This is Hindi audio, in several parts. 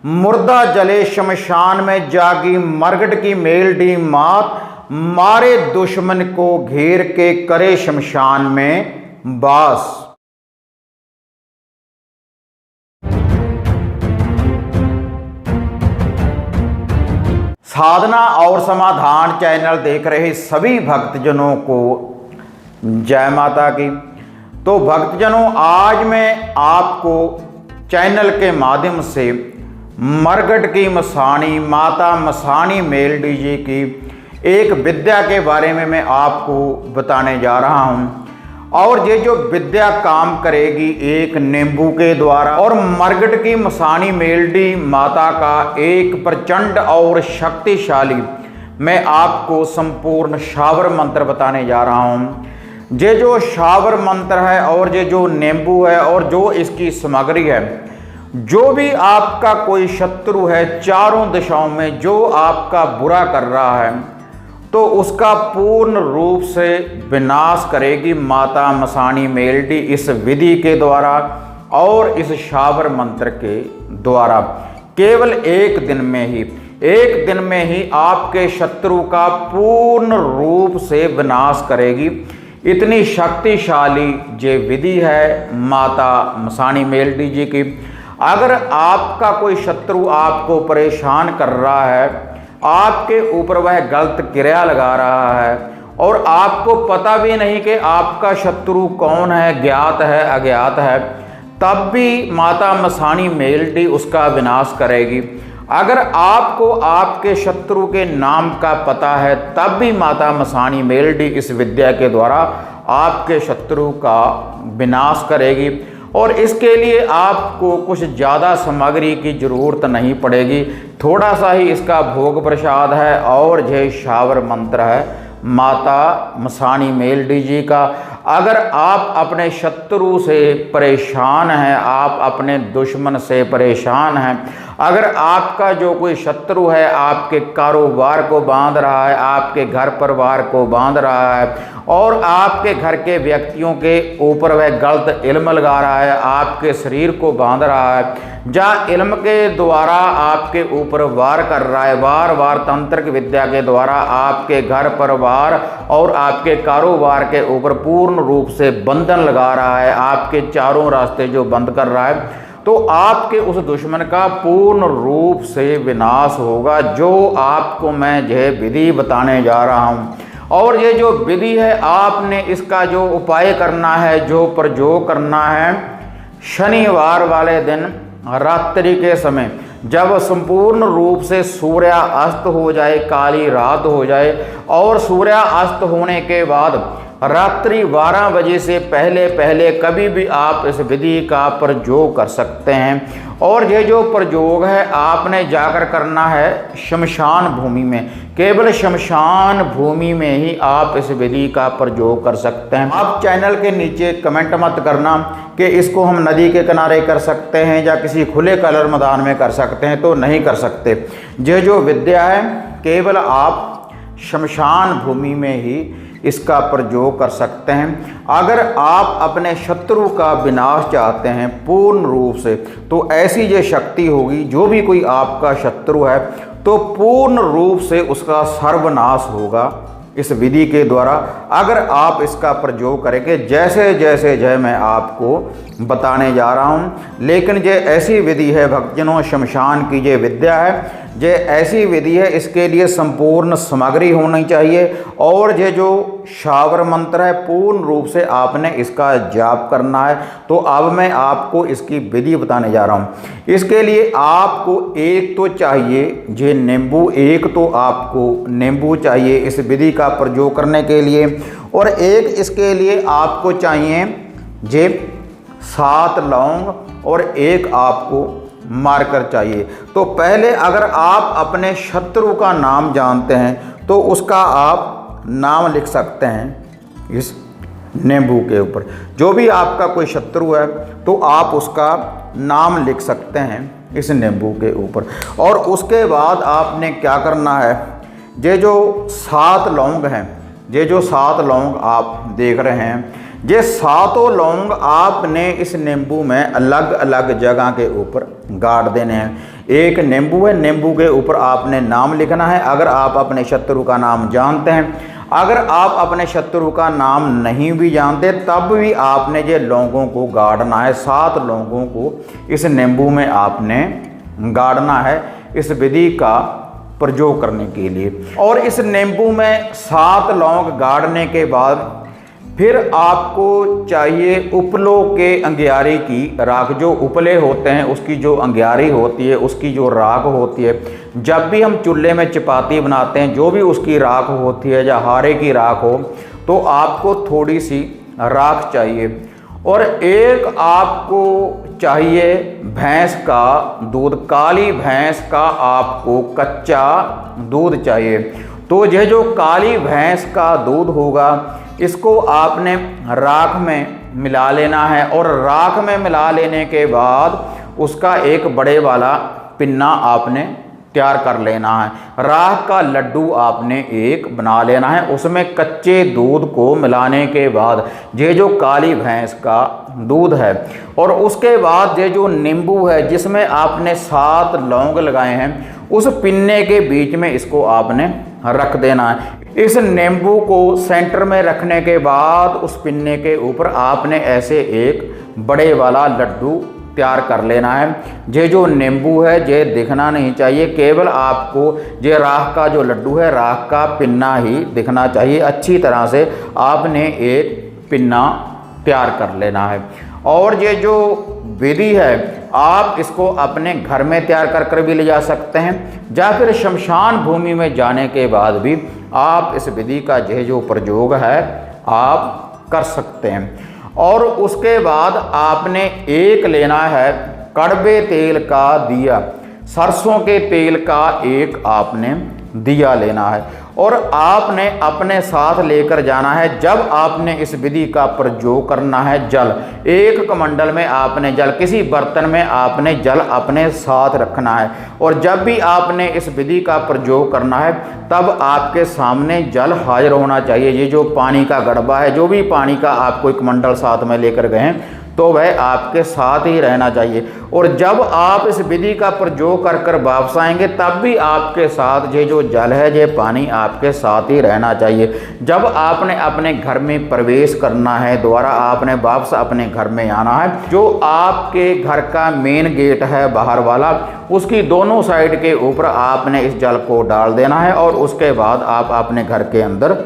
मुर्दा जले शमशान में जागी मरगट की मेलडी मात, मारे दुश्मन को घेर के करे शमशान में बास। साधना और समाधान चैनल देख रहे सभी भक्तजनों को जय माता की। तो भक्तजनों, आज मैं आपको चैनल के माध्यम से मरगट की मसाणी माता मसाणी मेलडी जी की एक विद्या के बारे में मैं आपको बताने जा रहा हूं। और ये जो विद्या काम करेगी एक नींबू के द्वारा, और मरगट की मसाणी मेलडी माता का एक प्रचंड और शक्तिशाली मैं आपको संपूर्ण शावर मंत्र बताने जा रहा हूं। ये जो शावर मंत्र है और ये जो नींबू है और जो इसकी सामग्री है, जो भी आपका कोई शत्रु है चारों दिशाओं में जो आपका बुरा कर रहा है, तो उसका पूर्ण रूप से विनाश करेगी माता मसाणी मेलडी इस विधि के द्वारा और इस शावर मंत्र के द्वारा। केवल एक दिन में ही आपके शत्रु का पूर्ण रूप से विनाश करेगी। इतनी शक्तिशाली ये विधि है माता मसाणी मेलडी जी की। अगर आपका कोई शत्रु आपको परेशान कर रहा है, आपके ऊपर वह गलत क्रिया लगा रहा है और आपको पता भी नहीं कि आपका शत्रु कौन है, ज्ञात है अज्ञात है, तब भी माता मसाणी मेलडी उसका विनाश करेगी। अगर आपको आपके शत्रु के नाम का पता है, तब भी माता मसाणी मेलडी इस विद्या के द्वारा आपके शत्रु का विनाश करेगी। और इसके लिए आपको कुछ ज़्यादा सामग्री की ज़रूरत नहीं पड़ेगी, थोड़ा सा ही इसका भोग प्रसाद है और यह शावर मंत्र है माता मसाणी मेलडी जी का। अगर आप अपने शत्रु से परेशान हैं, आप अपने दुश्मन से परेशान हैं, अगर आपका जो कोई शत्रु है आपके कारोबार को बांध रहा है, आपके घर परिवार को बांध रहा है और आपके घर के व्यक्तियों के ऊपर वह गलत इल्म लगा रहा है, आपके शरीर को बांध रहा है, जहाँ इल्म के द्वारा आपके ऊपर वार कर रहा है, वार तंत्रिक विद्या के द्वारा आपके घर परिवार और आपके कारोबार के ऊपर पूर्ण रूप से बंधन लगा रहा है, आपके चारों रास्ते जो बंद कर रहा है, तो आपके उस दुश्मन का पूर्ण रूप से विनाश होगा, जो आपको मैं यह विधि बताने जा रहा हूँ। और ये जो विधि है, आपने इसका जो उपाय करना है, जो प्रयोग करना है, शनिवार वाले दिन रात्रि के समय जब संपूर्ण रूप से सूर्यास्त हो जाए, काली रात हो जाए, और सूर्यास्त होने के बाद रात्रि 12 बजे से पहले कभी भी आप इस विधि का प्रयोग कर सकते हैं। और ये जो प्रयोग है आपने जाकर करना है शमशान भूमि में, केवल शमशान भूमि में ही आप इस विधि का प्रयोग कर सकते हैं। आप चैनल के नीचे कमेंट मत करना कि इसको हम नदी के किनारे कर सकते हैं या किसी खुले कलर मैदान में कर सकते हैं, तो नहीं कर सकते। ये जो विद्या है केवल आप शमशान भूमि में ही इसका प्रयोग कर सकते हैं। अगर आप अपने शत्रु का विनाश चाहते हैं पूर्ण रूप से, तो ऐसी ये शक्ति होगी, जो भी कोई आपका शत्रु है तो पूर्ण रूप से उसका सर्वनाश होगा इस विधि के द्वारा। अगर आप इसका प्रयोग करेंगे जैसे जय मैं आपको बताने जा रहा हूँ। लेकिन ये ऐसी विधि है भक्तजनों, शमशान की ये विद्या है, ये ऐसी विधि है, इसके लिए संपूर्ण सामग्री होनी चाहिए। और ये जो शावर मंत्र है पूर्ण रूप से आपने इसका जाप करना है। तो अब मैं आपको इसकी विधि बताने जा रहा हूँ। इसके लिए आपको एक तो चाहिए ये नींबू, एक तो आपको नींबू चाहिए इस विधि का प्रयोग करने के लिए, और एक इसके लिए आपको चाहिए ये 7 लौंग और एक आपको मार्कर चाहिए। तो पहले अगर आप अपने शत्रु का नाम जानते हैं तो उसका आप नाम लिख सकते हैं इस नींबू के ऊपर। जो भी आपका कोई शत्रु है तो आप उसका नाम लिख सकते हैं इस नींबू के ऊपर। और उसके बाद आपने क्या करना है, ये जो 7 लौंग हैं, ये जो 7 लौंग आप देख रहे हैं, ये सातों लौंग आपने इस नींबू में अलग अलग जगह के ऊपर गाड़ देने हैं। एक नींबू है, नींबू के ऊपर आपने नाम लिखना है अगर आप अपने शत्रु का नाम जानते हैं। अगर आप अपने शत्रु का नाम नहीं भी जानते तब भी आपने ये लौंगों को गाड़ना है। 7 लौंगों को इस नींबू में आपने गाड़ना है इस विधि का प्रयोग करने के लिए। और इस नींबू में 7 लौंग गाड़ने के बाद फिर आपको चाहिए उपलों के अंगियारी की राख। जो उपले होते हैं उसकी जो अंगियारी होती है, उसकी जो राख होती है, जब भी हम चूल्हे में चपाती बनाते हैं जो भी उसकी राख होती है या हारे की राख हो तो आपको थोड़ी सी राख चाहिए। और एक आपको चाहिए भैंस का दूध, काली भैंस का आपको कच्चा दूध चाहिए। तो यह जो काली भैंस का दूध होगा इसको आपने राख में मिला लेना है। और राख में मिला लेने के बाद उसका एक बड़े वाला पिन्ना आपने तैयार कर लेना है। राख का लड्डू आपने एक बना लेना है। उसमें कच्चे दूध को मिलाने के बाद ये जो काली भैंस का दूध है और उसके बाद ये जो नींबू है जिसमें आपने 7 लौंग लगाए हैं उस पिन्ने के बीच में इसको आपने रख देना है। इस नींबू को सेंटर में रखने के बाद उस पिन्ने के ऊपर आपने ऐसे एक बड़े वाला लड्डू तैयार कर लेना है। ये जो नींबू है ये दिखना नहीं चाहिए, केवल आपको ये राख का जो लड्डू है राख का पिन्ना ही दिखना चाहिए। अच्छी तरह से आपने एक पिन्ना तैयार कर लेना है। और ये जो विधि है आप इसको अपने घर में तैयार कर कर भी ले जा सकते हैं या फिर शमशान भूमि में जाने के बाद भी आप इस विधि का यह जो प्रयोग है आप कर सकते हैं। और उसके बाद आपने एक लेना है कड़वे तेल का दिया, सरसों के तेल का एक आपने दिया लेना है और आपने अपने साथ लेकर जाना है। जब आपने इस विधि का प्रयोग करना है जल, एक कमंडल में आपने जल, किसी बर्तन में आपने जल अपने साथ रखना है। और जब भी आपने इस विधि का प्रयोग करना है तब आपके सामने जल हाजिर होना चाहिए। ये जो पानी का गड़बा है, जो भी पानी का आप कोई कमंडल साथ में लेकर गए हैं तो वह आपके साथ ही रहना चाहिए। और जब आप इस विधि का प्रयोग कर कर वापस आएंगे तब भी आपके साथ ये जो जल है ये पानी आपके साथ ही रहना चाहिए। जब आपने अपने घर में प्रवेश करना है दोबारा आपने वापस अपने घर में आना है, जो आपके घर का मेन गेट है बाहर वाला उसकी दोनों साइड के ऊपर आपने इस जल को डाल देना है और उसके बाद आप अपने घर के अंदर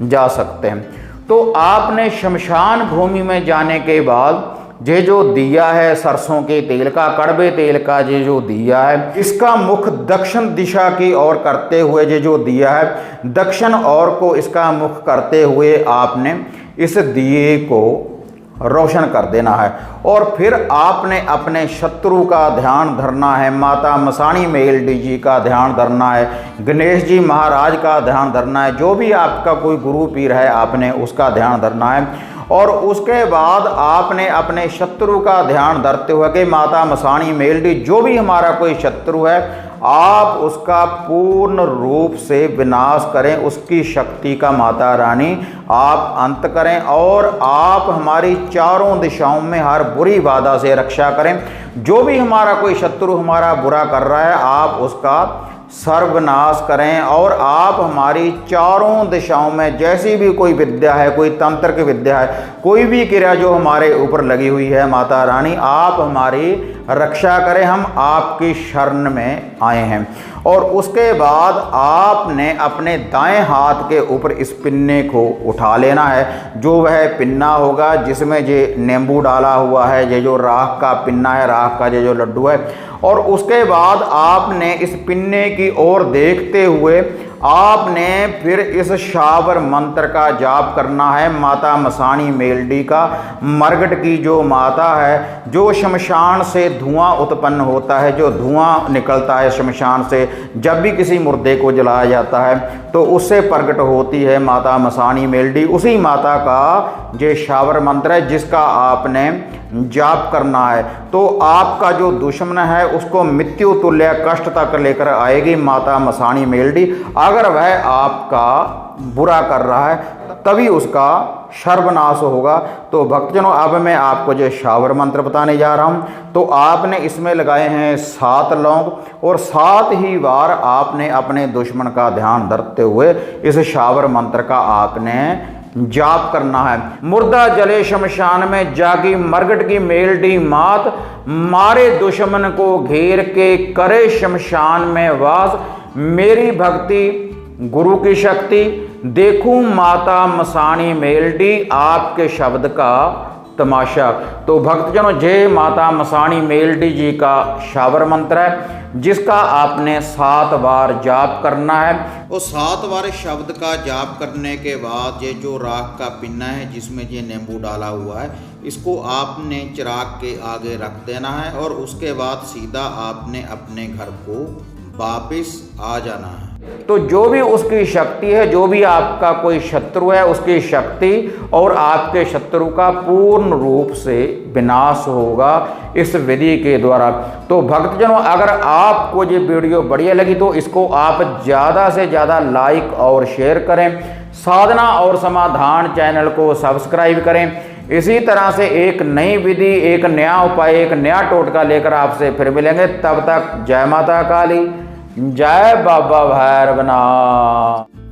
जा सकते हैं। तो आपने शमशान भूमि में जाने के बाद ये जो दिया है सरसों के तेल का, कड़वे तेल का ये जो दिया है इसका मुख दक्षिण दिशा की ओर करते हुए ये जो दिया है दक्षिण ओर को इसका मुख करते हुए आपने इस दिए को रोशन कर देना है। और फिर आपने अपने शत्रु का ध्यान धरना है, माता मसाणी मेलडी जी का ध्यान धरना है, गणेश जी महाराज का ध्यान धरना है, जो भी आपका कोई गुरु पीर है आपने उसका ध्यान धरना है। और उसके बाद आपने अपने शत्रु का ध्यान धरते हुए कि माता मसाणी मेलडी जो भी हमारा कोई शत्रु है आप उसका पूर्ण रूप से विनाश करें, उसकी शक्ति का माता रानी आप अंत करें और आप हमारी चारों दिशाओं में हर बुरी बाधा से रक्षा करें। जो भी हमारा कोई शत्रु हमारा बुरा कर रहा है आप उसका सर्वनाश करें और आप हमारी चारों दिशाओं में जैसी भी कोई विद्या है, कोई तंत्र की विद्या है, कोई भी क्रिया जो हमारे ऊपर लगी हुई है माता रानी आप हमारी रक्षा करें, हम आपकी शरण में आए हैं। और उसके बाद आपने अपने दाएं हाथ के ऊपर इस पिन्ने को उठा लेना है, जो वह पिन्ना होगा जिसमें ये नींबू डाला हुआ है, ये जो राख का पिन्ना है, राख का ये जो लड्डू है। और उसके बाद आपने इस पिन्ने की ओर देखते हुए आपने फिर इस शावर मंत्र का जाप करना है। माता मसाणी मेलडी का, मरगट की जो माता है, जो शमशान से धुआं उत्पन्न होता है, जो धुआं निकलता है शमशान से जब भी किसी मुर्दे को जलाया जाता है तो उससे प्रकट होती है माता मसाणी मेलडी। उसी माता का ये शावर मंत्र है जिसका आपने जाप करना है। तो आपका जो दुश्मन है उसको मृत्यु तुल्य कष्ट तक लेकर आएगी माता मसाणी मेलडी। अगर अगर वह आपका बुरा कर रहा है तभी उसका सर्वनाश होगा। तो भक्तजनों, अब मैं आपको जो शावर मंत्र बताने जा रहा हूँ, तो आपने इसमें लगाए हैं 7 लौंग और 7 ही बार आपने अपने दुश्मन का ध्यान धरते हुए इस शावर मंत्र का आपने जाप करना है। मुर्दा जले शमशान में जागी मरगट की मेलडी मात, मारे दुश्मन को घेर के करे शमशान में वास, मेरी भक्ति गुरु की शक्ति देखूं माता मसाणी मेलडी, आपके शब्द का तमाशा। तो भक्तजनों, जय माता मसाणी मेलडी जी का शावर मंत्र है, जिसका आपने 7 बार जाप करना है। और 7 बार शब्द का जाप करने के बाद ये जो राख का पिन्ना है जिसमें ये नींबू डाला हुआ है, इसको आपने चिराग के आगे रख देना है और उसके बाद सीधा आपने अपने घर को वापिस आ जाना है। तो जो भी उसकी शक्ति है, जो भी आपका कोई शत्रु है, उसकी शक्ति और आपके शत्रु का पूर्ण रूप से विनाश होगा इस विधि के द्वारा। तो भक्तजनों, अगर आपको ये वीडियो बढ़िया लगी तो इसको आप ज़्यादा से ज़्यादा लाइक और शेयर करें। साधना और समाधान चैनल को सब्सक्राइब करें। इसी तरह से एक नई विधि, एक नया उपाय, एक नया टोटका लेकर आपसे फिर मिलेंगे। तब तक जय माता काली, जय बाबा भैरवनाथ।